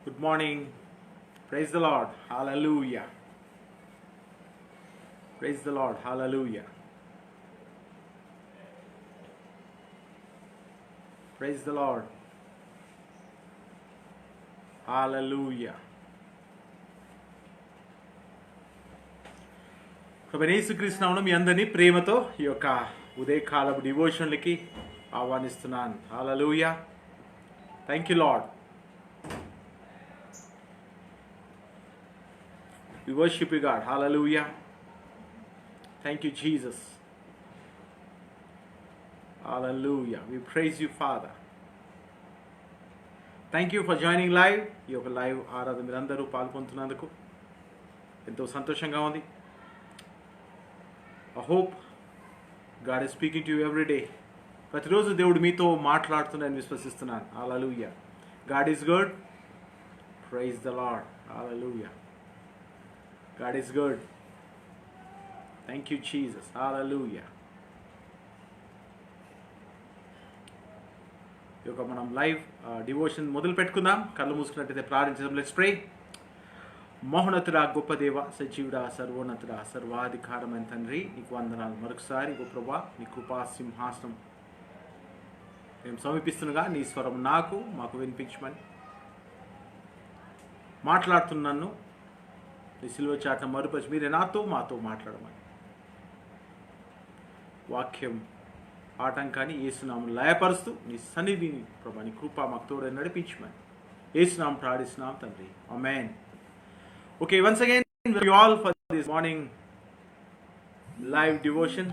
Good morning. Praise the Lord. Hallelujah. Praise the Lord. Hallelujah. Praise the Lord. Hallelujah. ప్రభువైన యేసుక్రీస్తు నామమున మీ అందరినీ ప్రేమతో ఈ యొక్క ఉదయకాలపు డివోషన్లకి ఆహ్వానిస్తున్నాను. హల్లెలూయా. Thank you Lord. We worship you, God. Hallelujah. Thank you, Jesus. Hallelujah. We praise you, Father. Thank you for joining live. ఈ యొక్క లైవ్ ఆరాధన మీరందరూ పాల్గొంటున్నందుకు ఎంతో సంతోషంగా ఉంది. I hope God is speaking to you every day. ప్రతిరోజు దేవుడు మీతో మాట్లాడుతున్నాడని విశ్వసిస్తున్నాను. Hallelujah. God is good. Praise the Lord. Hallelujah. God is good. Thank you, Jesus. Hallelujah. ఈ యొక్క మనం లైవ్ డివోషన్ మొదలు పెట్టుకుందాం. కళ్ళు మూసుకున్నట్టయితే ప్రార్థించడం. Let's pray. మహోన్నతుడా, గొప్ప దేవ, సజీవుడా, సర్వోన్నతుడా, సర్వాధికారమైన తండ్రి, నీకు వందనాలు. మరొకసారి గొప్పవా, నీ కృపా సింహాసనం మేము సమీపిస్తుండగా నీ స్వరం మాకు వినిపించమని మాట్లాడుతున్నాను. నీ సిలువ చాటున మరుపరిచి మీరే మాతో మాట్లాడమని వాక్యం ఆటంకాన్ని యేసునామమున లయపరుస్తూ నీ సన్నిధిని ప్రభా నీ కృప మాకు తోడై నడిపించమని యేసునామమున ప్రార్థిస్తున్నాం తండ్రి. ఆమేన్. Okay, once again, thank you all for this morning live devotion.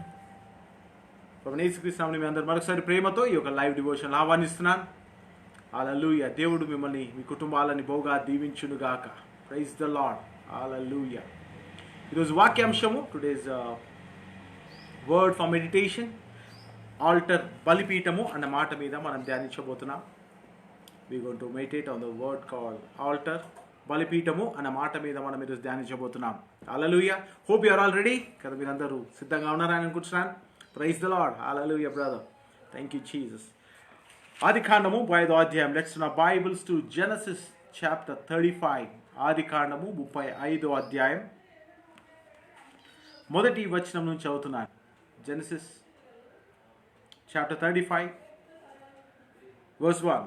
ప్రభువైన యేసుక్రీస్తు నామమున మీ అందరూ మరొకసారి ప్రేమతో ఈ యొక్క లైవ్ డివోషన్ ఆహ్వానిస్తున్నాను. హల్లెలూయా. దేవుడు మిమ్మల్ని మీ కుటుంబాలని బహుగా దీవించును గాక. Praise the Lord. హల్లెలూయా. ఈరోజు వాక్యాంశము, today's word for meditation, altar, బలిపీఠము అన్న మాట మీద మనం ధ్యానించబోతున్నాం. We going to meditate on the word called altar, బలిపీఠము అన్న మాట మీద మనం ఈరోజు ధ్యానించబోతున్నాం. హల్లెలూయా. Hope you are all ready కదా, మీరందరూ సిద్ధంగా ఉన్నారని అనుకుంటున్నాను. Praise the Lord. హల్లెలూయా బ్రదర్. Thank you Jesus. ఆదికాండము 35వ అధ్యాయం. లెట్స్ నా బైబిల్స్ టు జెనసిస్ చాప్టర్ 35. ఆదికాండము 35వ అధ్యాయం మొదటి వచనం నుంచి చదువుతున్నాను. Genesis chapter 35 verse 1.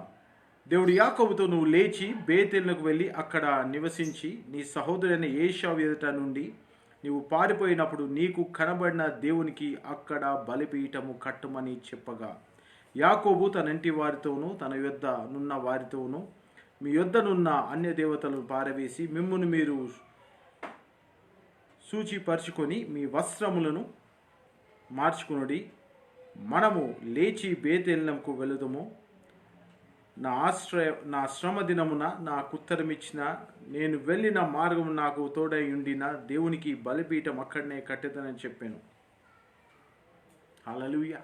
దేవుడు యాకోబుతో, నువ్వు లేచి బేతేలునకు వెళ్ళి అక్కడ నివసించి నీ సహోదరుడైన ఏశావు ఎదుట నుండి నీవు పారిపోయినప్పుడు నీకు కనబడిన దేవునికి అక్కడ బలిపీఠము కట్టుమని చెప్పగా, యాకోబు తన ఇంటి వారితోనూ తన యొద్ద నున్న వారితోనూ మీ యొద్దనున్న అన్య దేవతలను పారవేసి మిమ్మును మీరు సూచిపరుచుకొని మీ వస్త్రములను మార్చుకునుడి. మనము లేచి బేతేలునకు వెళుదము. నా శ్రమ దినమున నాకు ఉత్తరమిచ్చిన నేను వెళ్ళిన మార్గము నాకు తోడై ఉండిన దేవునికి బలిపీఠం అక్కడనే కట్టేదనని చెప్పాను. హల్లెలూయా.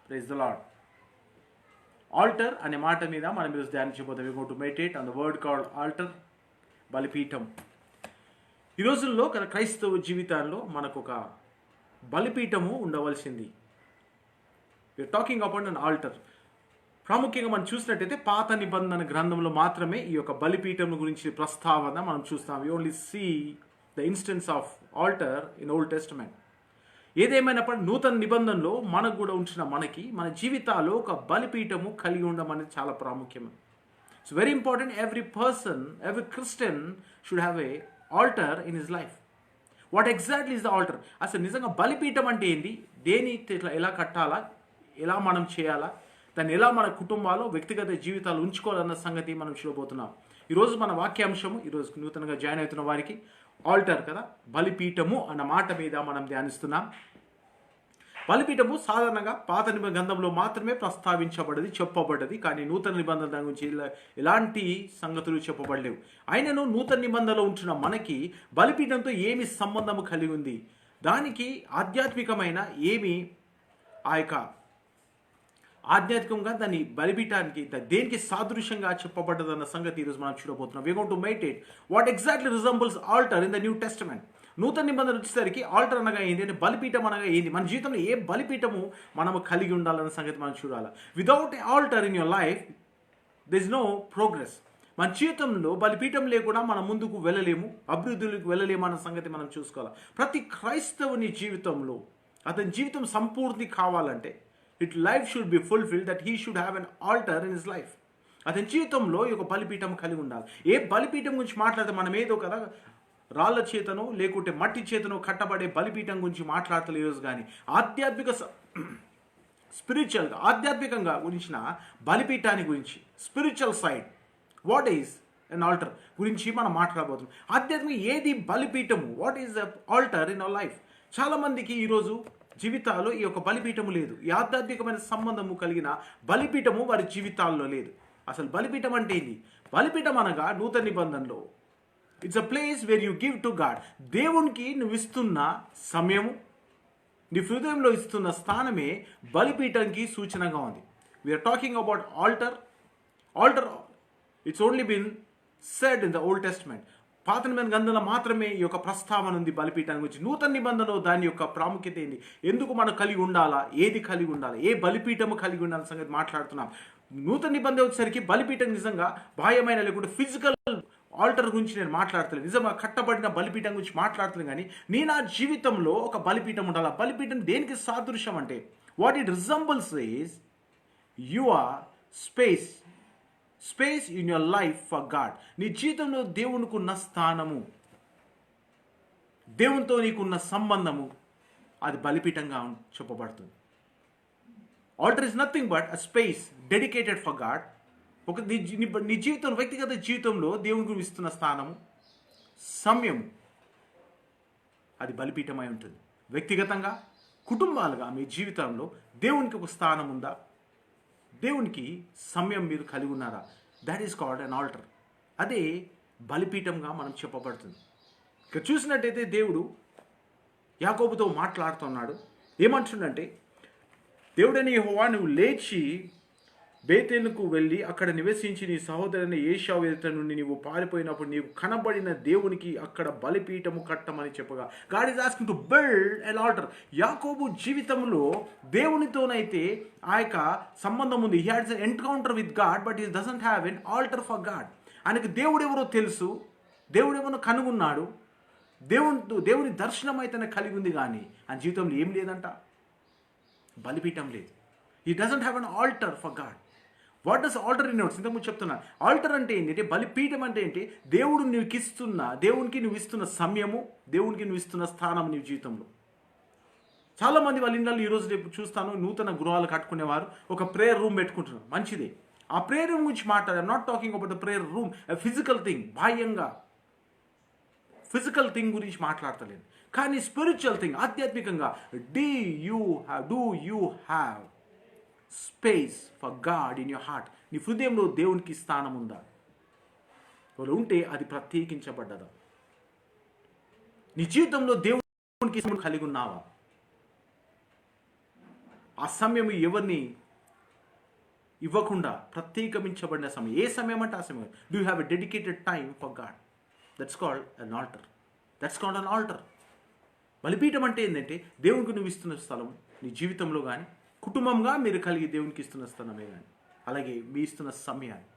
Praise the Lord. ఆల్టర్ అనే మాట మీద మనం ఈరోజు ధ్యానించబోతాం. We go to meditate on the word called altar, బలిపీఠం. ఈ రోజుల్లో క్రైస్తవ జీవితాల్లో మనకు ఒక బలిపీఠము ఉండవలసింది. We're talking about an altar. ప్రాముఖ్యంగా మనం చూసినట్టయితే పాత నిబంధన గ్రంథంలో మాత్రమే ఈ యొక్క బలిపీఠం గురించి ప్రస్తావన మనం చూస్తాం. We only see the instance of altar in old testament. ఏదేమైనప్పటికీ నూతన నిబంధనలో మనకు కూడా ఉంచిన మన జీవితాల్లో ఒక బలిపీఠము కలిగి ఉండడం అనేది చాలా ప్రాముఖ్యం. It's very important. Every Christian should have a altar in his life. What exactly is the altar? అసలు నిజంగా బలిపీఠం అంటే ఏంటి, దేని ఎలా కట్టాలా, ఎలా మనం చేయాలా, దాన్ని ఎలా మన కుటుంబాలు వ్యక్తిగత జీవితాలు ఉంచుకోవాలన్న సంగతి మనం చూడబోతున్నాం. ఈరోజు మన వాక్యాంశము, ఈరోజు నూతనంగా జాయిన్ అవుతున్న వారికి ఆల్టర్ కదా, బలిపీఠము అన్న మాట మీద మనం ధ్యానిస్తున్నాం. బలిపీఠము సాధారణంగా పాత నిబంధన గ్రంథంలో మాత్రమే ప్రస్తావించబడ్డది, చెప్పబడ్డది. కానీ నూతన నిబంధన దాని గురించి ఎలాంటి సంగతులు చెప్పబడలేవు. అయినను నూతన నిబంధనలో ఉంటున్న మనకి బలిపీఠంతో ఏమి సంబంధము కలిగి ఉంది, దానికి ఆధ్యాత్మికమైన ఏమి ఆ యొక్క ఆధ్యాత్మికంగా దాన్ని బలిపీఠానికి దేనికి సాదృశ్యంగా చెప్పబడ్డదన్న సంగతి ఈరోజు మనం చూడబోతున్నాం. We going to meditate what exactly resembles altar in the new testament. నూతన నిబంధన వచ్చేసరికి ఆల్టర్ అనగా ఏంటి అంటే బలిపీఠం అనగా ఏంటి, మన జీవితంలో ఏ బలిపీఠము మనము కలిగి ఉండాలన్న సంగతి మనం చూడాలి. Without altar in your life this no progress. మన జీవితంలో బలిపీఠం లేకుండా మనం ముందుకు వెళ్ళలేము, అభివృద్ధిలోకి వెళ్ళలేము అన్న సంగతి మనం చూసుకోవాలి. ప్రతి క్రైస్తవుని జీవితంలో అతని జీవితం సంపూర్తి కావాలంటే life should be fulfil, that he should have an altar in his life. అతని జీవితంలో ఈ ఒక బలిపీఠం కలిగి ఉండాలి. ఏ బలిపీఠం గురించి మాట్లాడితే మనం ఏదో కదా రాళ్ళ చేతనో లేకుంటే మట్టి చేతనో కట్టబడే బలిపీఠం గురించి మాట్లాడతలే ఈరోజు. కానీ స్పిరిచువల్గా ఆధ్యాత్మికంగా గురించిన బలిపీఠాన్ని గురించి, spiritual side what is an alter గురించి మనం మాట్లాడబోతున్నాం. ఆధ్యాత్మిక ఏది బలిపీఠము, what is the altar in our life. చాలామందికి ఈరోజు జీవితాల్లో ఈ యొక్క బలిపీఠము లేదు. ఈ ఆధ్యాత్మికమైన సంబంధము కలిగిన బలిపీఠము వారి జీవితాల్లో లేదు. అసలు బలిపీఠం అంటే ఏంటి? బలిపీఠం అనగా నూతన నిబంధనలో it's a place where you give to God. దేవునికి నువ్వు ఇస్తున్న సమయము, నీ హృదయంలో ఇస్తున్న స్థానమే బలిపీఠంకి సూచనగా ఉంది. We are talking about altar. Altar it's only been said in the old testament. పాత నిబంధన గ్రంథంలో మాత్రమే ఈ యొక్క ప్రస్తావన ఉంది బలిపీఠాన్ని గురించి. నూతన నిబంధనలో దాని యొక్క ప్రాముఖ్యత ఏంది, ఎందుకు మనం కలిగి ఉండాలా, ఏది కలిగి ఉండాలి, ఏ బలిపీఠము కలిగి ఉండాలని సంగతి మాట్లాడుతున్నాం. నూతన నిబంధన వచ్చేసరికి బలిపీఠం నిజంగా బాహ్యమైన లేకుంటే ఫిజికల్ ఆల్టర్ గురించి నేను మాట్లాడతలేదు, నిజంగా కట్టబడిన బలిపీఠం గురించి మాట్లాడతలేదు. కానీ నా జీవితంలో ఒక బలిపీఠం ఉండాలి. బలిపీఠం దేనికి సాదృశ్యం అంటే what it resembles is your space in your life for God. నీ జీవితంలో దేవునికి ఉన్న స్థానము, దేవునితో నీకున్న సంబంధము, అది బలిపీఠంగా చెప్పబడుతుంది. Altar is nothing but a space dedicated for God. ఒక నీ జీవితం, వ్యక్తిగత జీవితంలో దేవునికి ఇస్తున్న స్థానము, సమయము, అది బలిపీఠమై ఉంటుంది. వ్యక్తిగతంగా, కుటుంబాలుగా మీ జీవితంలో దేవునికి ఒక స్థానం ఉందా, దేవునికి సమయం మీరు కలిగి ఉన్నారా, that is called an alter. అదే బలిపీఠంగా మనం చెప్పబడుతుంది. ఇక్కడ చూసినట్టయితే దేవుడు యాకోబుతో మాట్లాడుతున్నాడు. ఏమంటుండంటే, దేవుడని యెహోవా నువ్వు లేచి బేతేలుకు వెళ్ళి అక్కడ నివసించి నీ సహోదరుని ఏశావు ఎదుట నుండి నీవు పారిపోయినప్పుడు నీవు కనబడిన దేవునికి అక్కడ బలిపీఠము కట్టమని చెప్పగా, God is asking to build an altar. Yakobu జీవితంలో దేవునితోనైతే ఆ యొక్క సంబంధం ఉంది. He hads an encounter with God, but he doesn't have an altar for God. ఆయనకు దేవుడు ఎవరో తెలుసు, దేవుడు ఎవరో కనుగొన్నాడు, దేవుని దర్శనం అయితే కలిగి ఉంది. కానీ ఆయన జీవితంలో ఏం లేదంట, బలిపీఠం లేదు. He doesn't have an altar for God. What does altar in notes? ఇంతకుముందు చెప్తున్నా, ఆల్టర్ అంటే ఏంటంటే, బలిపీఠం అంటే ఏంటి, దేవునికి నువ్వు ఇస్తున్న సమయము, దేవునికి నువ్వు ఇస్తున్న స్థానం నీ జీవితంలో. చాలామంది వాళ్ళ ఇళ్ళల్లో ఈరోజు రేపు చూస్తాను, నూతన గృహాలు కట్టుకునేవారు ఒక ప్రేయర్ రూమ్ పెట్టుకుంటున్నారు. మంచిదే, ఆ ప్రేయర్ రూమ్ గురించి మాట్లాడారు. I'm not talking about the prayer room, physical thing, బాహ్యంగా ఫిజికల్ థింగ్ గురించి మాట్లాడతలేదు. కానీ స్పిరిచువల్ థింగ్, ఆధ్యాత్మికంగా, do you have space for God in your heart? నీ హృదయంలో దేవునికి స్థానం ఉందా? వాళ్ళు ఉంటే అది ప్రత్యేకించబడ్డదా? నీ జీవితంలో దేవునికి కలిగి ఉన్నావా? ఆ సమయం ఎవరిని ఇవ్వకుండా ప్రత్యేకించబడిన సమయం. ఏ సమయం అంటే ఆ సమయం. Do you have a dedicated time for God? That's called an alter. That's called an alter. బలిపీఠం అంటే ఏంటంటే, దేవునికి నువ్వు ఇస్తున్న స్థలం, నీ జీవితంలో కానీ కుటుంబంగా మీరు కలిగి దేవునికి ఇస్తున్న స్థలమే కానీ, అలాగే మీ ఇస్తున్న సమయాన్ని,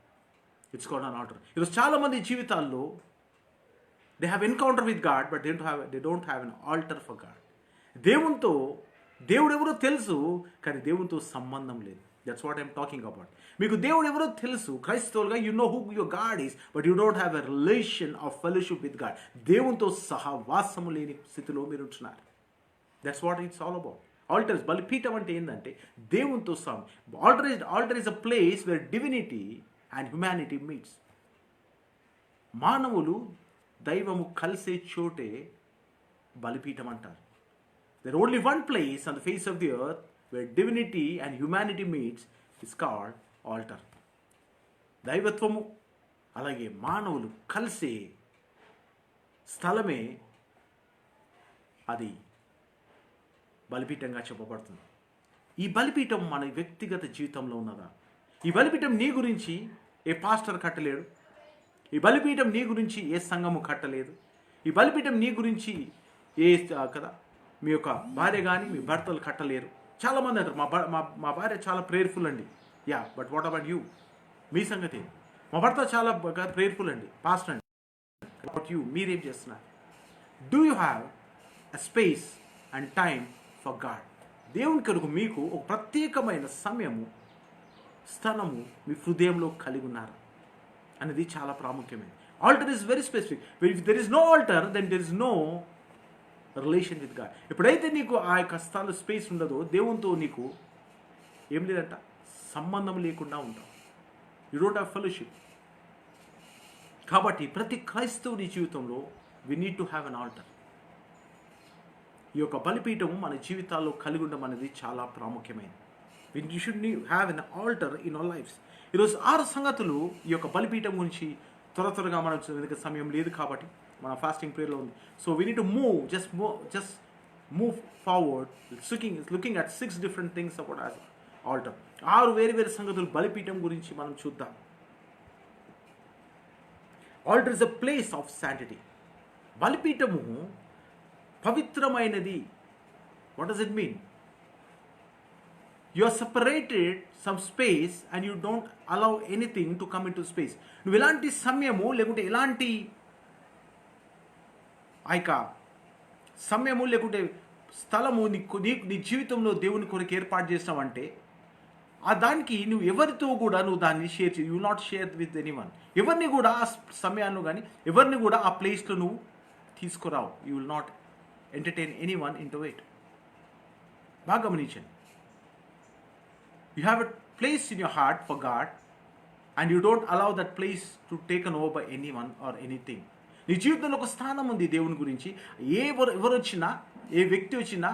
ఇట్స్ కాల్డ్ అన్ ఆల్టర్. ఈరోజు చాలామంది జీవితాల్లో they have encounter with God, but they don't have an altar for God. దేవుడు ఎవరో తెలుసు, కానీ దేవునితో సంబంధం లేదు. That's what I'm talking about. మీకు దేవుడు ఎవరో తెలుసు, క్రైస్తవులుగా you know who your God is, but you don't have a relation of fellowship with God. దేవునితో సహవాసము లేని స్థితిలో మీరు ఉంటున్నారు. That's what it's all about. Altars, బలిపీఠం అంటే ఏంటంటే దేవునితో altar is a place where divinity and humanity meets. మానవులు దైవము కలిసే చోటే బలిపీఠం అంటారు. There only one place on the face of the earth where divinity and humanity meets is called altar. దైవత్వము అలాగే మానవులు కలిసే స్థలమే అది బలిపీఠంగా చెప్పబడుతుంది. ఈ బలిపీఠం మన వ్యక్తిగత జీవితంలో ఉన్నదా? ఈ బలిపీఠం నీ గురించి ఏ పాస్టర్ కట్టలేడు. ఈ బలిపీఠం నీ గురించి ఏ సంఘము కట్టలేదు. ఈ బలిపీఠం నీ గురించి కదా మీ యొక్క భార్య కానీ మీ భర్తలు కట్టలేరు. చాలామంది అంటారు మా భార్య చాలా ప్రేయర్ఫుల్ అండి. Yeah, but what about you? మీ సంగతి. మా భర్త చాలా ప్రేయర్ఫుల్ అండి, పాస్ట్ అండి. అబౌట్ యూ, మీరేం చేస్తున్నారు? Do you have a space and time for God? దేవుని కొరకు మీకు ఒక ప్రత్యేకమైన సమయము, స్థలము మీ హృదయంలో కలిగి ఉన్నారు అనేది చాలా ప్రాముఖ్యమైనది. Altar is very specific. If there is no altar, then there is no relation with God. ఎప్పుడైతే నీకు ఆ యొక్క స్థల స్పేస్ ఉండదో, దేవునితో నీకు ఏం లేదంట, సంబంధం లేకుండా ఉంటావు. You don't have fellowship. కాబట్టి ప్రతి క్రైస్తవుని జీవితంలో we need to have an altar. ఈ యొక్క బలిపీఠము మన జీవితాల్లో కలిగి ఉండడం అనేది చాలా ప్రాముఖ్యమైనది. You should have an altar in our lives. ఈరోజు 6 సంగతులు ఈ యొక్క బలిపీఠం గురించి త్వరగా మనం సమయం లేదు కాబట్టి మన ఫాస్టింగ్ ప్రేయర్లో ఉంది. So we need to just move forward looking at 6 different things about as altar. 6 వేరు సంగతులు బలిపీఠం గురించి మనం చూద్దాం. Altar is a place of sanctity. బలిపీఠము పవిత్రమైనది. What does it mean? You are separated some space and you don't allow anything to come into space. నువ్వు ఎలాంటి సమయము లేకుంటే ఎలాంటి సమయము లేకుంటే స్థలము నీ జీవితంలో దేవుని కొరకు ఏర్పాటు చేసినావంటే ఆ దానికి నువ్వు ఎవరితో కూడా నువ్వు దాన్ని షేర్ చేయి. You will not share with anyone. ఎవరిని కూడా ఆ సమయాన్ని కానీ ఎవరిని కూడా ఆ ప్లేస్లో నువ్వు తీసుకురావు. You will not entertain anyone into it. బాగా గమనించండి. You have a place in your heart for God and you don't allow that place to taken over by anyone or anything. నీ జీవితంలో ఒక స్థానం ఉంది దేవుని గురించి. ఎవరు వచ్చినా, ఏ వ్యక్తి వచ్చినా,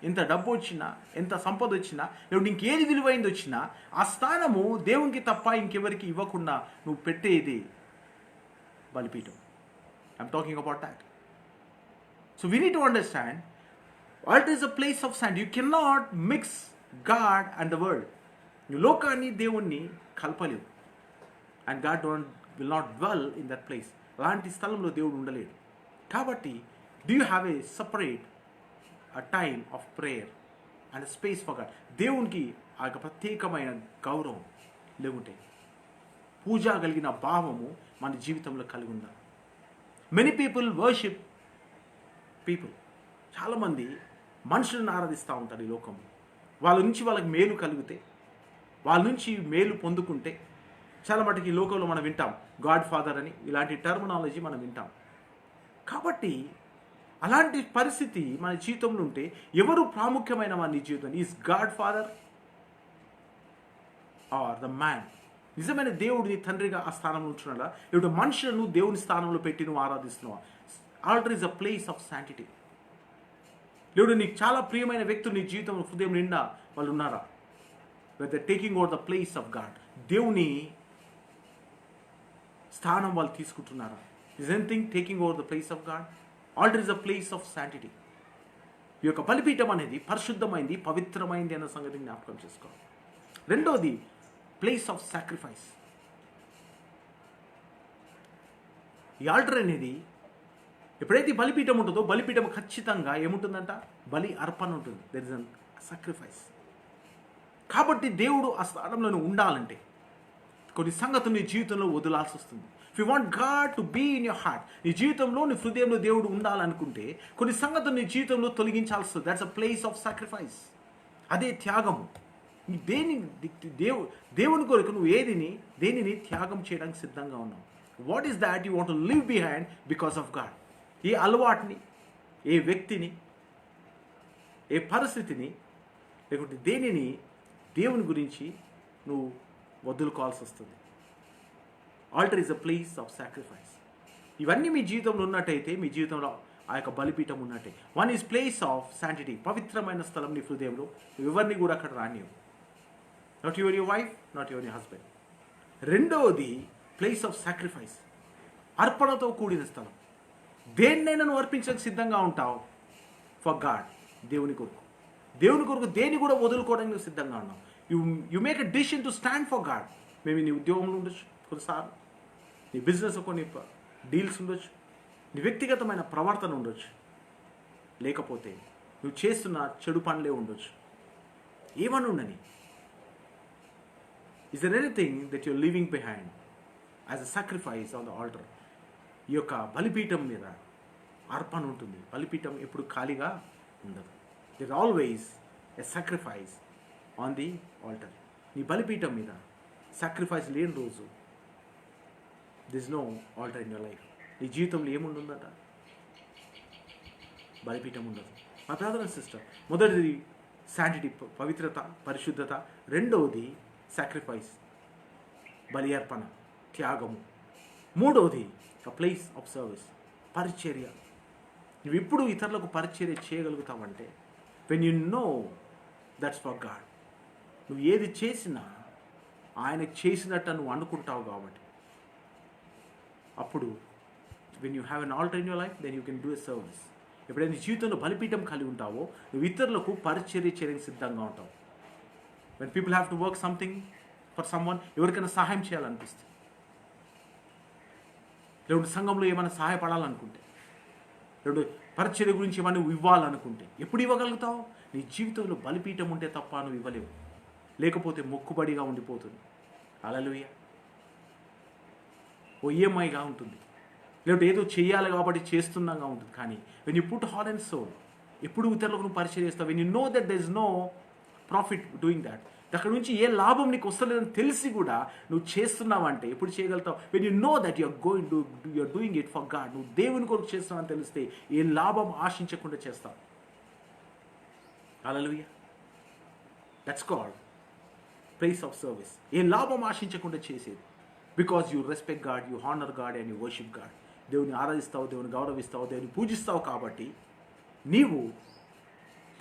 ఎంత డబ్బు వచ్చినా, ఎంత సంపద వచ్చినా, లేకుంటే ఇంకేది విలువైంది వచ్చినా, ఆ స్థానము దేవునికి తప్ప ఇంకెవరికి ఇవ్వకుండా నువ్వు పెట్టేది బలిపీఠం. I'm talking about that. So we need to understand what is a place of sand. You can not mix God and the world. నువ్వు లోకాన్ని దేవుణ్ణి కలపలేవు. And God will not dwell in that place. అలాంటి స్థలంలో దేవుడు ఉండలేడు. కాబట్టి do you have a separate a time of prayer and space for God? దేవునికి ఆ యొక్క ప్రత్యేకమైన గౌరవం లేకుంటే పూజ కలిగిన భావము మన జీవితంలో కలిగి ఉండాలి. Many people worship people. చాలామంది మనుషులను ఆరాధిస్తూ ఉంటారు ఈ లోకంలో. వాళ్ళ నుంచి వాళ్ళకి మేలు కలిగితే, వాళ్ళ నుంచి మేలు పొందుకుంటే, చాలా మటుకు ఈ లోకంలో మనం వింటాం గాడ్ ఫాదర్ అని, ఇలాంటి టర్మినాలజీ మనం వింటాం. కాబట్టి అలాంటి పరిస్థితి మన జీవితంలో ఉంటే ఎవరు ప్రాముఖ్యమైన మన జీవితం? Is God father or the man? నిజమైన దేవుడిని తండ్రిగా ఆ స్థానంలో ఉంటున్నాడా, లేకపోతే మనుషులను దేవుని స్థానంలో పెట్టి నువ్వు ఆరాధిస్తున్నావా? Altar is a place of sanctity. లేడు నీకు చాలా ప్రియమైన వ్యక్తులు నీ జీవితంలో హృదయం నిండా వాళ్ళు ఉన్నారా? They taking over the place of God. దేవుని స్థానం వాళ్ళు తీసుకుంటున్నారా? Is anything taking over the place of God? Altar is a place of sanctity. ఈ యొక్క బలిపీఠం అనేది పరిశుద్ధమైంది, పవిత్రమైంది అన్న సంగతిని జ్ఞాపకం చేసుకోవాలి. రెండోది ప్లేస్ ఆఫ్ సాక్రిఫైస్. ఈ ఆల్టర్ అనేది ఎప్పుడైతే బలిపీఠం ఉంటుందో, బలిపీఠం ఖచ్చితంగా ఏముంటుందంట? బలి అర్పణ ఉంటుంది. There is an sacrifice. కాబట్టి దేవుడు ఆ స్థానంలో ఉండాలంటే కొన్ని సంగతులు నీ జీవితంలో వదిలాల్సి వస్తుంది. If you want God to be in your heart, నీ జీవితంలో నీ హృదయంలో దేవుడు ఉండాలనుకుంటే కొన్ని సంగతులు నీ జీవితంలో తొలగించాల్సి వస్తుంది. That's a place of sacrifice. అదే త్యాగము. దేవుని కొరకు నువ్వు దేనిని త్యాగం చేయడానికి సిద్ధంగా ఉన్నావు? What is that you want to leave behind because of God? ఏ అలవాటుని, ఏ వ్యక్తిని, ఏ పరిస్థితిని, లేకుంటే దేనిని దేవుని గురించి నువ్వు వదులుకోవాల్సి వస్తుంది. Altar is a place of sacrifice. ఇవన్నీ మీ జీవితంలో ఉన్నట్టయితే మీ జీవితంలో ఆ యొక్క బలిపీఠం ఉన్నట్టే. One is place of sanctity. పవిత్రమైన స్థలం నీ హృదయంలో. ఎవరిని కూడా అక్కడ రానివ్వు. Not your wife, not your husband. రెండవది ప్లేస్ ఆఫ్ సాక్రిఫైస్. అర్పణతో కూడిన స్థలం. దేన్నైనా నువ్వు అర్పించడానికి సిద్ధంగా ఉంటావు ఫర్ గాడ్. దేవుని కొరకు దేని కూడా వదులుకోవడానికి నువ్వు సిద్ధంగా ఉన్నావు. You make a decision to stand for God. Maybe నీ ఉద్యోగంలో ఉండొచ్చు, కొన్నిసార్లు నీ బిజినెస్ కొన్ని డీల్స్ ఉండొచ్చు, నీ వ్యక్తిగతమైన ప్రవర్తన ఉండొచ్చు, లేకపోతే నువ్వు చేస్తున్న చెడు పనులే ఉండొచ్చు. ఏమని ఉండని, is there anything that you're leaving behind as a sacrifice on the altar. ఈ యొక్క బలిపీఠం మీద అర్పణ ఉంటుంది. బలిపీఠం ఎప్పుడు ఖాళీగా ఉండదు. There always a sacrifice on the altar. నీ బలిపీఠం మీద సాక్రిఫైస్ లేని రోజు this no altar in your life. నీ జీవితంలో ఏముంటుందట? బలిపీఠం ఉండదు. మా బ్రదర్ అండ్ సిస్టర్, మొదటిది శాంటిటీ, పవిత్రత, పరిశుద్ధత. రెండవది సాక్రిఫైస్, బలి అర్పణ, త్యాగము. మూడవది a place of service, పరిచర్య. నువ్వు ఇప్పుడు ఇతరులకు పరిచర్య చేయగలుగుతావంటే when you know that's for God. నువ్వు ఏది చేసినా ఆయన చేసినట్టు నువ్వు అనుకుంటావు కాబట్టి అప్పుడు when you have an altar in your life, then you can do a service. ఎప్పుడైనా నీ జీవితంలో బలిపీఠం కలిగి ఉంటావో నువ్వు ఇతరులకు పరిచర్య చేయడానికి సిద్ధంగా ఉంటావు. when people have to work something for someone, ఎవరికైనా సహాయం చేయాలనిపిస్తుంది, లేకుంటే సంఘంలో ఏమైనా సహాయపడాలనుకుంటే, లేకుంటే పరిచర్య గురించి ఏమైనా నువ్వు ఇవ్వాలనుకుంటే ఎప్పుడు ఇవ్వగలుగుతావు? నీ జీవితంలో బలిపీఠం ఉంటే తప్ప నువ్వు ఇవ్వలేవు. లేకపోతే మొక్కుబడిగా ఉండిపోతుంది. హల్లెలూయా. ఓ ఈఎంఐగా ఉంటుంది, లేకపోతే ఏదో చేయాలి కాబట్టి చేస్తున్నాగా ఉంటుంది. కానీ when you put heart and soul, ఎప్పుడు ఇతరులకు నువ్వు పరిచయం చేస్తావు. When you know that there is no profit doing that, అక్కడ నుంచి ఏ లాభం నీకు వస్తలేదని తెలిసి కూడా నువ్వు చేస్తున్నావంటే ఎప్పుడు చేయగలుగుతావు? When you know that you're doing it for God. నువ్వు దేవుని కొరకు చేస్తున్నావని తెలిస్తే ఏ లాభం ఆశించకుండా చేస్తావు. హల్లెలూయా. That's called place of service. ఏ లాభం ఆశించకుండా చేసేది. Because you respect God, you honour God and you worship God. దేవుని ఆరాధిస్తావు, దేవుని గౌరవిస్తావు, దేవుని పూజిస్తావు. కాబట్టి నీవు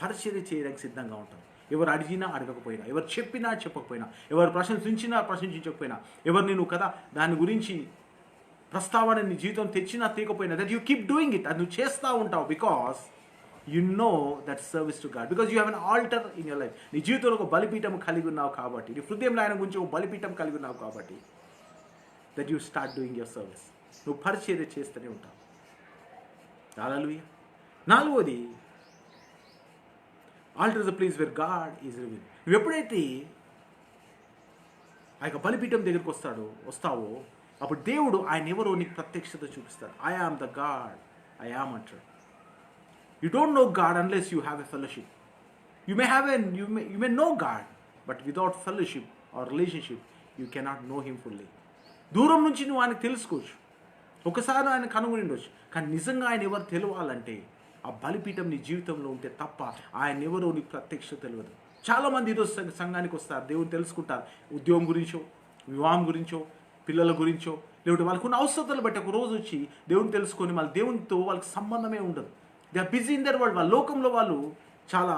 పరిచర్య చేయడానికి సిద్ధంగా ఉంటావు. ఎవరు అడిగినా అడగకపోయినా, ఎవరు చెప్పినా చెప్పకపోయినా, ఎవరు ప్రశంసించినా ప్రశంసించకపోయినా, ఎవరు నేను కదా దాని గురించి ప్రస్తావన నీ జీవితం తెచ్చినా తీయకపోయినా, that you keep doing it. అది నువ్వు చేస్తూ ఉంటావు. Because you know that service to God. Because you have an altar in your life. నీ జీవితంలో ఒక బలిపీఠం కలిగి ఉన్నావు కాబట్టి, నీ హృదయంలో ఆయన గురించి ఒక బలిపీఠం కలిగి ఉన్నావు కాబట్టి that you start doing your service. నువ్వు పరిచర్య చేస్తూనే ఉంటావు. హల్లెలూయా. నాలుగోది, altar is the place where God is revealed. నువ్వు ఎప్పుడైతే ఆ యొక్క బలిపీఠం దగ్గరికి వస్తావో అప్పుడు దేవుడు ఆయన ఎవరో నీకు ప్రత్యక్షత చూపిస్తాడు. I am the God, I am అంటాడు. You don't know God unless you have a fellowship. You may know God, but without fellowship or relationship you cannot know him fully. దూరం నుంచి నువ్వు ఆయనకు తెలుసుకోవచ్చు, ఒకసారి ఆయన కనుగొని ఉండొచ్చు. కానీ నిజంగా ఆయన ఎవరు తెలియాలంటే ఆ బలిపీఠం నీ జీవితంలో ఉంటే తప్ప ఆయన ఎవరో నీకు ప్రత్యక్షత తెలియదు. చాలామంది ఈరోజు సంఘానికి వస్తారు, దేవుని తెలుసుకుంటారు. ఉద్యోగం గురించో, వివాహం గురించో, పిల్లల గురించో, లేకపోతే వాళ్ళకున్న అవసరతలు బట్టి ఒక రోజు వచ్చి దేవుని తెలుసుకొని మళ్ళీ దేవునితో వాళ్ళకి సంబంధమే ఉండదు. They are busy in their world. వాళ్ళ లోకంలో వాళ్ళు చాలా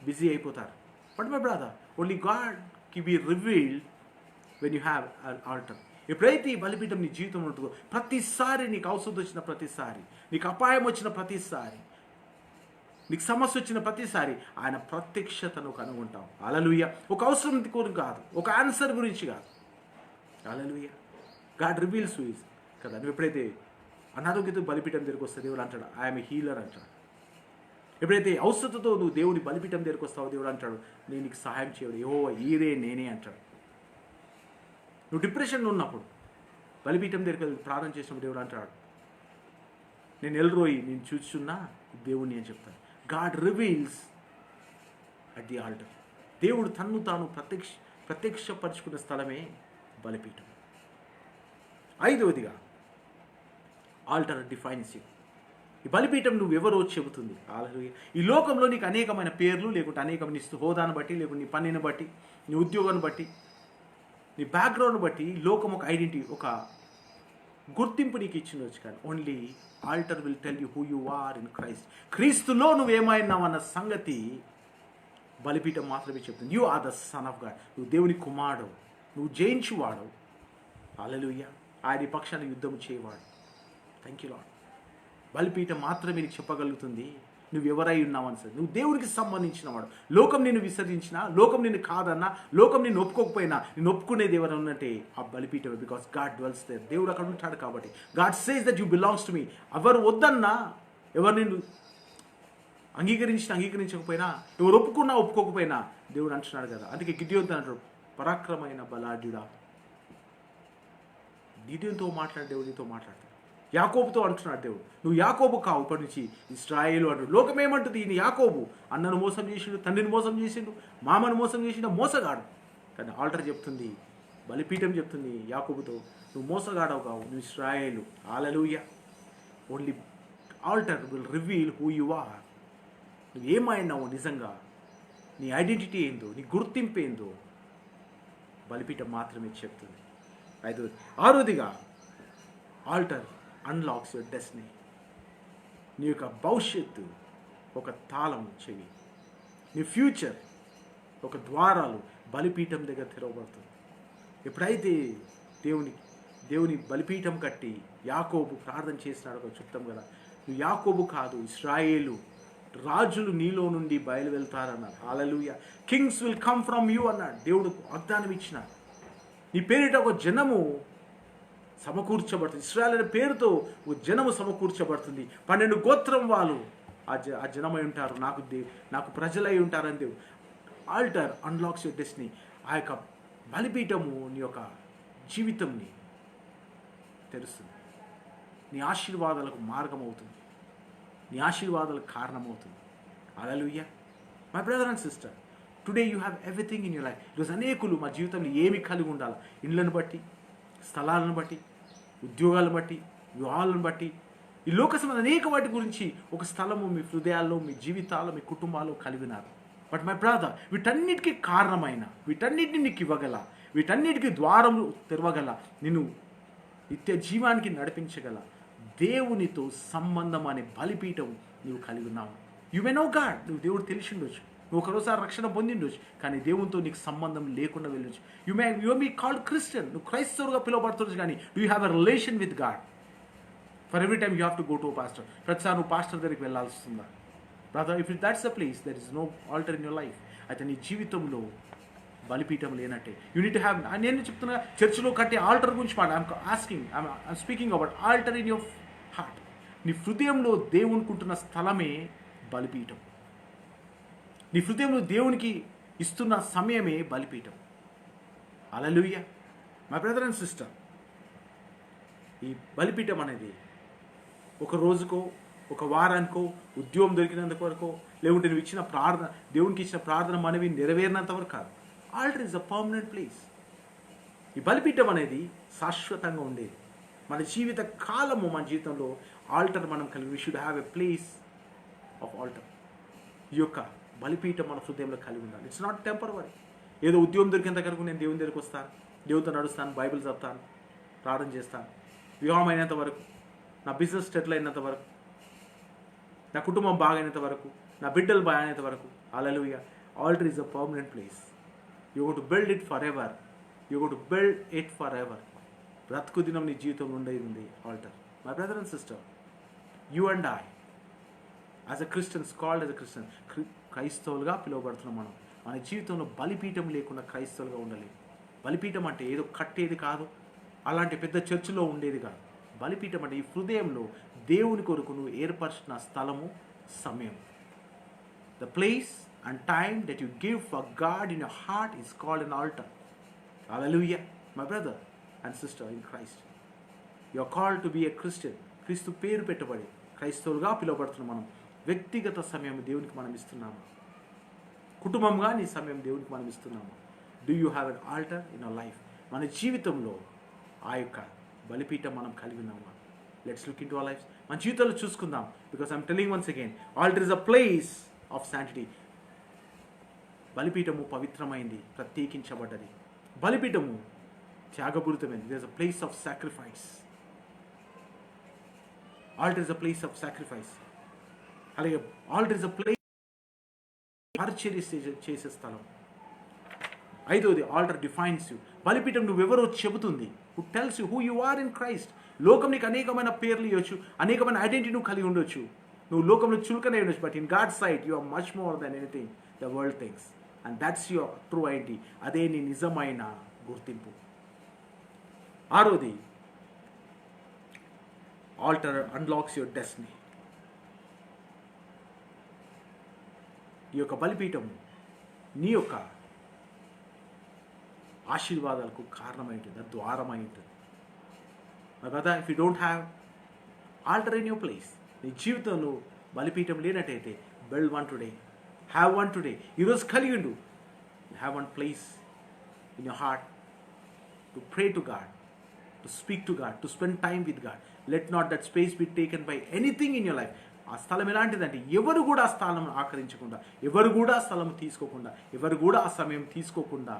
బిజీ అయిపోతారు. But my brother, only God కి be revealed when you have an altar. ఎప్పుడైతే ఈ బలిపీఠం నీ జీవితంలో ఉంటుందో ప్రతిసారి నీకు అవసరం వచ్చిన ప్రతిసారి, నీకు అపాయం వచ్చిన ప్రతిసారి, నీకు సమస్య వచ్చిన ప్రతిసారి ఆయన ప్రత్యక్షతను కనుగొంటావు. హల్లెలూయా. ఒక అవసరం కోరిక కాదు, ఒక ఆన్సర్ గురించి కాదు. హల్లెలూయా. గాడ్ రివీల్స్ యూస్ కదా. నువ్వు ఎప్పుడైతే అనారోగ్యతో బలిపీఠం దగ్గరికి వస్తే దేవుడు అంటాడు ఐఎమ్ ఏ హీలర్ అంటాడు. ఎప్పుడైతే అవసరతతో నువ్వు దేవుని బలిపీఠం దగ్గరికి వస్తావో దేవుడు అంటాడు నేను నీకు సహాయం చేయడు, యెహోవా ఈరే నేనే అంటాడు. నువ్వు డిప్రెషన్లో ఉన్నప్పుడు బలిపీఠం దగ్గరికి ప్రార్థన చేసినప్పుడు దేవుడు అంటాడు నేను ఎల్రోయి నేను చూస్తున్నా దేవుడిని అని చెప్తాను. God reveals at the altar. దేవుడు తన్ను తాను ప్రత్యక్షపరుచుకున్న స్థలమే బలిపీఠం. ఐదవదిగా ఆల్టర్ డిఫైన్స్ యూ. ఈ బలిపీఠం నువ్వెవరో చెబుతుంది. హల్లెలూయా. ఈ లోకంలో నీకు అనేకమైన పేర్లు, లేకుంటే అనేకమైన హోదాను బట్టి, లేకుంటే నీ పనిని బట్టి, నీ ఉద్యోగాన్ని బట్టి, నీ బ్యాక్గ్రౌండ్ బట్టి లోకం ఒక ఐడెంటిటీ, ఒక గుర్తింపు నీకు ఇచ్చినవచ్చు. కానీ only altar will tell you who you are in Christ. క్రీస్తులో నువ్వేమైనావన్న సంగతి బలిపీఠం మాత్రమే చెప్తుంది. You are the son of God. నువ్వు దేవుని కుమారుడు, నువ్వు జయించువాడు. హల్లెలూయా. ఆయన పక్షాన్ని యుద్ధం చేయవాడు. Thank you lord. బలిపీఠం మాత్రమే నీకు చెప్పగలుగుతుంది నువ్వు ఎవరై ఉన్నావని సార్. నువ్వు దేవుడికి సంబంధించిన వాడు. లోకం నిన్ను విసర్జించినా, లోకం నిన్ను కాదన్నా, లోకం నిన్ను ఒప్పుకోకపోయినా నిన్ను ఒప్పుకునేది ఎవరు ఉన్నట్టే ఆ బలిపీఠమే. Because God dwells there. దేవుడు అక్కడ ఉంటాడు కాబట్టి. God says that you belongs to me. ఎవరు వద్దన్నా, ఎవరు నిన్ను అంగీకరించకపోయినా, ఎవరు ఒప్పుకోకపోయినా దేవుడు అంటున్నాడు కదా. అందుకే గిద్యోను అంటాడు పరాక్రమైన బలాఢ్యుడా. నీతో మాట్లాడే దేవుడు నీతో మాట్లాడతాడు. యాకోబుతో అంటున్నాడు దేవుడు, నువ్వు యాకోబు కావు, ఇప్పటి నుంచి ఇశ్రాయేలు అంటాడు. లోకం ఏమంటుంది, ఈయన యాకోబు అన్నను మోసం చేసిండు, తండ్రిని మోసం చేసిండు, మామను మోసం చేసిండు, మోసగాడు. కానీ ఆల్టర్ చెప్తుంది, బలిపీఠం చెప్తుంది యాకోబుతో, నువ్వు మోసగాడవు కావు, నువ్వు ఇశ్రాయేలు. హల్లెలూయా. Only altar will reveal who you are. నువ్వు ఏమైనావు నిజంగా, నీ ఐడెంటిటీ ఏందో, నీ గుర్తింపు ఏందో బలిపీఠం మాత్రమే చెప్తుంది. ఆరోదిగా ఆల్టర్ అన్లాక్స్ యువర్ డెస్టినీ. నీ యొక్క భవిష్యత్తు ఒక తాళం చెవి, నీ ఫ్యూచర్ ఒక ద్వారాలు బలిపీఠం దగ్గర తెరవబడుతుంది. ఎప్పుడైతే దేవుని బలిపీఠం కట్టి యాకోబు ప్రార్థన చేసినాడు, ఒక చుట్టం కదా, నువ్వు యాకోబు కాదు ఇశ్రాయేలు, రాజులు నీలో నుండి బయలు వెళ్తారన్నాడు. హల్లెలూయా. Kings will come from you అన్నాడు. దేవుడు వాగ్దానం ఇచ్చినాడు. నీ పేరిట ఒక జనము సమకూర్చబడుతుంది. ఇశ్రాయేలు అనే పేరుతో ఒక జనము సమకూర్చబడుతుంది. 12 గోత్రం వాళ్ళు ఆ జనమై ఉంటారు, నాకు ప్రజలై ఉంటారని దేవుడు. Altar unlocks your destiny. ఆ యొక్క బలిపీఠము నీ యొక్క జీవితంని తెరుస్తుంది. నీ ఆశీర్వాదాలకు మార్గం అవుతుంది, నీ ఆశీర్వాదాలకు కారణమవుతుంది. హల్లెలూయా. My brother and sister, today you have everything in your life. ఈరోజు అనేకులు మా జీవితంలో ఏమి కలిగి ఉండాలి, ఇళ్ళను బట్టి, స్థలాలను బట్టి, ఉద్యోగాలను బట్టి, వివాహాలను బట్టి, ఈ లోక సంబంధ అనేక వాటి గురించి ఒక స్థలము మీ హృదయాల్లో, మీ జీవితాల్లో, మీ కుటుంబాల్లో కలిగినారు. బట్ మై బ్రదర్, వీటన్నిటికీ కారణమైన, వీటన్నిటిని నీకు ఇవ్వగల, వీటన్నిటికీ ద్వారములు తెరవగల, నిన్ను నిత్య జీవానికి నడిపించగల దేవునితో సంబంధం అనే బలిపీఠం నువ్వు కలిగి ఉన్నావు. యు మే నో గాడ్, నువ్వు దేవుడు తెలిసి ఉండొచ్చు, నువ్వు ఒకరోజు రక్షణ పొందిండొచ్చు, కానీ దేవునితో నీకు సంబంధం లేకుండా వెళ్ళొచ్చు. యు మీ కాల్డ్ క్రిస్టియన్, నువ్వు క్రైస్తవుగా పిలువబడుతుండొచ్చు, కానీ do you have a relation with God? For every time you have to go to pastor. ప్రతిసారి నువ్వు పాస్టర్ దగ్గరికి వెళ్ళాల్సి వస్తుందా? Brother, if that's the place, there is no altar in your life. అయితే నీ జీవితంలో బలిపీఠం లేనట్టే. యూనిట్ హ్యావ్, నేను చెప్తున్నా, చర్చిలో కట్టే ఆల్టర్ గురించి I'm speaking about altar in your heart. నీ హృదయంలో దేవునికుంటున్న స్థలమే బలిపీఠం. నీ హృదయంలో దేవునికి ఇస్తున్న సమయమే బలిపీఠం. హల్లెలూయా. మై బ్రదర్ అండ్ సిస్టర్, ఈ బలిపీఠం అనేది ఒక రోజుకో, ఒక వారానికో, ఉద్యోగం దొరికినంత వరకు, లేకుంటే నువ్వు ఇచ్చిన ప్రార్థన, దేవునికి ఇచ్చిన ప్రార్థన మనవి నెరవేరినంత వరకు కాదు. Altar is a permanent place. ఈ బలిపీఠం అనేది శాశ్వతంగా ఉండేది. మన జీవిత కాలము, మన జీవితంలో ఆల్టర్ మనం కలిగి, we should have a place of altar. ఈ యొక్క బలిపీఠం మన హృదయంలో కలిగి ఉండాలి. It's not temporary. ఏదో ఉద్యోగం దొరికేంత వరకు నేను దేవుని దగ్గరికి వస్తాను, దేవునితో నడుస్తాను, బైబిల్ చదువుతాను, ప్రార్థన చేస్తాను, వివాహం అయినంత వరకు, నా బిజినెస్ సెటిల్ అయినంత వరకు, నా కుటుంబం బాగైనంత వరకు, నా బిడ్డలు బాగైనంత వరకు. హల్లెలూయా. Altar is a permanent place. You got to build it forever. You got to build it forever. బ్రతుకు దినం నీ జీవితంలో ఉండేది ఉంది altar. My brother and sister, you and I as a Christians, called as a Christian, క్రైస్తవులుగా పిలువబడుతున్నాం మనం. మన జీవితంలో బలిపీఠం లేకుండా క్రైస్తవులుగా ఉండలేదు. బలిపీఠం అంటే ఏదో కట్టేది కాదు, అలాంటి పెద్ద చర్చిలో ఉండేది కాదు. బలిపీఠం అంటే ఈ హృదయంలో దేవుని కొరకు నువ్వు ఏర్పరిచిన స్థలము, సమయం. The place and time that you give for God in your heart is called an altar. Hallelujah. My brother and sister in Christ, you are called to be a Christian. క్రీస్తు పేరు పెట్టబడి క్రైస్తవులుగా పిలువబడుతున్నాం మనం. వ్యక్తిగత సమయం దేవునికి మనం ఇస్తున్నాము, కుటుంబంగా నీ సమయం దేవునికి మనం ఇస్తున్నాము. Do you have an altar in our life? మన జీవితంలో ఆ యొక్క బలిపీఠం మనం కలిగి ఉన్నామా? Let's look into our life. మన జీవితంలో చూసుకుందాం. Because I'm telling once again, altar is a place of sanctity. బలిపీఠము పవిత్రమైంది, ప్రత్యేకించబడ్డది. బలిపీఠము త్యాగపూరితమైంది. There is a place of sacrifice. Altar is a place of sacrifice. అలాగే ఆల్టర్ ఇస్ అ ప్లేస్ పరిచర్య చేసే స్థలం. ఐదవది, ఆల్టర్ డిఫైన్స్ యూ. బలిపీఠం నువ్వెవరో చెబుతుంది. Who tells you who you are in Christ. లోకం నీకు అనేకమైన పేర్లు ఇవ్వచ్చు, అనేకమైన ఐడెంటిటీ నువ్వు కలిగి ఉండొచ్చు. నువ్వు లోకంలో చులకనే ఉండొచ్చు, but in God sight you are much more than anything the world things. And that's your true identity. అదే నీ నిజమైన గుర్తింపు. ఆరోది, ఆల్టర్ అన్లాక్స్ యువర్ డెస్టినీ. ఈ యొక్క బలిపీఠము నీ యొక్క ఆశీర్వాదాలకు కారణమై ఉంటుంది, ద్వారమై ఉంటుంది. My brother, if you don't have altar in your place, నీ జీవితంలో బలిపీఠం లేనట్టయితే build one today. Have one today. ఈరోజు కలిగి ఉండు. Have one place in your heart to pray to God, to speak to God, to spend time with God. Let not that space be taken by anything in your life. ఆ స్థలం ఎలాంటిదంటే ఎవరు కూడా ఆ స్థలం ఆక్రమించకుండా, ఎవరు కూడా ఆ స్థలం తీసుకోకుండా, ఎవరు కూడా ఆ సమయం తీసుకోకుండా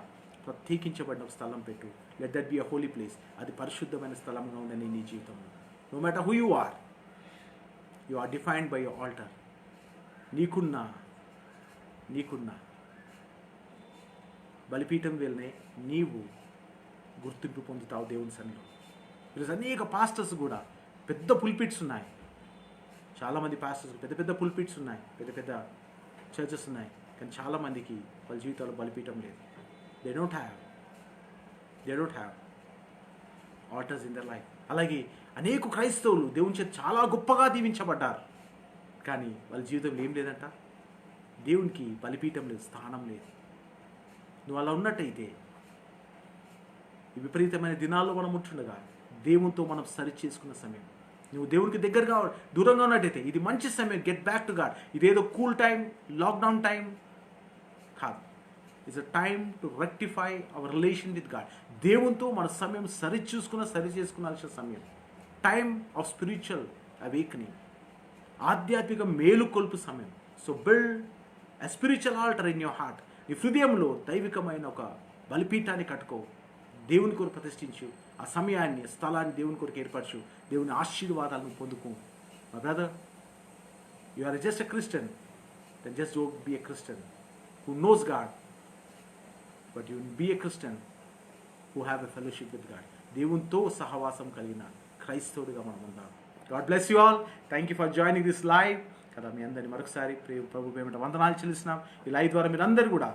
ప్రత్యేకించబడిన ఒక స్థలం పెట్టు. Let that be a holy place. అది పరిశుద్ధమైన స్థలంగా ఉందని నీ జీవితంలో. No matter who you are defined by your altar. నీకున్న బలిపీఠం వెళ్ళనే నీవు గుర్తింపు పొందుతావు దేవుని సన్నిధిలో. ఈరోజు అనేక పాస్టర్స్ కూడా పెద్ద పుల్పిట్స్ ఉన్నాయి. చాలామంది పాస్టర్స్ పెద్ద పెద్ద పుల్పిట్స్ ఉన్నాయి, పెద్ద పెద్ద చర్చెస్ ఉన్నాయి. కానీ చాలామందికి వాళ్ళ జీవితాల్లో బలిపీఠం లేదు. They don't have altars in their life. అలాగే అనేక క్రైస్తవులు దేవుని చేత చాలా గొప్పగా దీవించబడ్డారు, కానీ వాళ్ళ జీవితంలో ఏం లేదంట, దేవునికి బలిపీఠం లేదు, స్థానం లేదు. నువ్వు అలా ఉన్నట్టయితే ఈ విపరీతమైన దినాల్లో మనం ఉంటుండగా దేవునితో మనం సరి చేసుకున్న సమయం. నువ్వు దేవునికి దగ్గరగా దూరంగా ఉన్నట్టయితే ఇది మంచి సమయం. Get back to God. ఇదేదో కూల్ టైం, లాక్డౌన్ టైం కాదు. It's a time to rectify hour relation with God. దేవునితో మన సమయం సరి చేసుకోవాల్సిన సమయం. టైమ్ ఆఫ్ స్పిరిచువల్ అవేకనింగ్, ఆధ్యాత్మిక మేలుకొల్పు సమయం. So build a spiritual altar in your heart. నీ హృదయంలో దైవికమైన ఒక బలిపీఠాన్ని కట్టుకో, దేవుని కొరకు ప్రతిష్ఠించు. ఆ సమయాన్ని, స్థలాన్ని దేవుని కొరకు ఏర్పరచు. దేవుని ఆశీర్వాదాలను పొందుకో. My brother, you are just a Christian, then just don't be a Christian who knows God, but you be a Christian who have a fellowship with God. దేవునితో సహవాసం కలిగిన క్రైస్తవుడిగా మనం ఉందాం. God bless you all. Thank you for joining this live. కదా మీ అందరినీ మరొకసారి ప్రభు పేరిట వందనాలు చెల్లిస్తున్నాం. ఈ లైవ్ ద్వారా మీరందరూ కూడా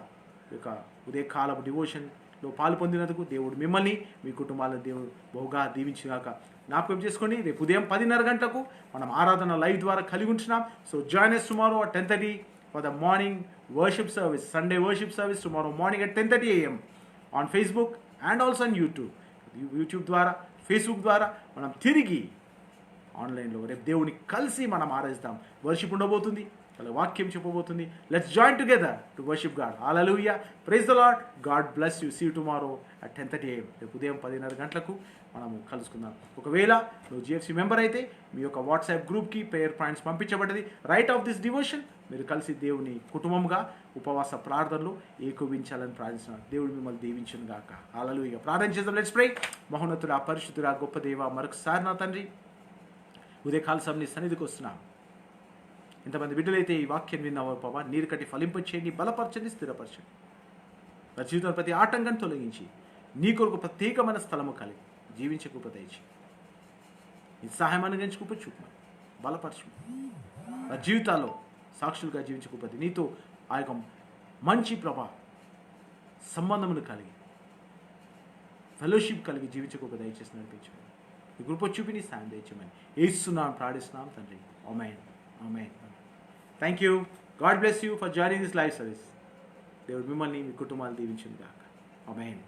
ఈ యొక్క ఉదయకాలపు డివోషన్లో పాలు పొందినందుకు దేవుడు మిమ్మల్ని, మీ కుటుంబాలను దేవుడు బహుగా దీవించినాక. జ్ఞాపకం చేసుకోండి, రేపు ఉదయం 10:30 గంటలకు మనం ఆరాధన లైవ్ ద్వారా కలిగి ఉంటున్నాం. So join us tomorrow at 10:30 for the morning worship service, Sunday worship service tomorrow morning at 10:30 a.m. on Facebook and also on YouTube ద్వారా, ఫేస్బుక్ ద్వారా మనం తిరిగి ఆన్లైన్లో రేపు దేవుని కలిసి మనం ఆరాధిస్తాం. వర్షిప్ ఉండబోతుంది, అలా వాక్యం చెప్పబోతుంది. Let's join together to worship God. హల్లెలూయా, praise the Lord. God bless you. See you tomorrow at 10:30 a.m. రేపు ఉదయం 10:30 గంటలకు మనము కలుసుకుందాం. ఒకవేళ నువ్వు GFC మెంబర్ అయితే మీ యొక్క వాట్సాప్ గ్రూప్కి ప్రేయర్ పాయింట్స్ పంపించబడ్డది. రైట్ ఆఫ్ దిస్ డివోషన్ మీరు కలిసి దేవుని కుటుంబంగా ఉపవాస ప్రార్థనలు ఏకోవించాలని ప్రార్థిస్తున్నాను. దేవుడు మిమ్మల్ని దీవించును గాక. హల్లెలూయా. ప్రార్థన చేద్దాం. Let's pray. మహోన్నతుడా, పరిశుద్ధుడా, గొప్ప దేవా, మరొకసారి నా తండ్రి ఉదయకాల సమయం సన్నిధికి వస్తున్నాం. ఇంతమంది బిడ్డలైతే ఈ వాక్యం విన్నావో ప్రభా, నీరు కట్టి ఫలింపచేయండి, బలపరచండి, స్థిరపరచండి. నా జీవితంలో ప్రతి ఆటంకాన్ని తొలగించి నీ కొరకు ప్రత్యేకమైన స్థలము కలిగి జీవించే కృప దయచేయి. నీ సహాయం అనుగ్రహించి కృప చూపమని బలపరచు. నా జీవితాల్లో సాక్షులుగా జీవించే కృప, నీతో ఆ యొక్క మంచి ప్రభా సంబంధమును కలిగి ఫెలోషిప్ కలిగి జీవించే కృప దయచేసి నడిపించమని, ఈ కృప చూపి నీ సాయం దయచేయమని యేసునామమున ప్రార్థిస్తున్నాం తండ్రి. ఆమేన్. ఆమేన్. Thank you. God bless you for joining this live service. దేవుడు మిమ్మల్ని, మీ కుటుంబాలు దీవించును గాక. ఆమేన్.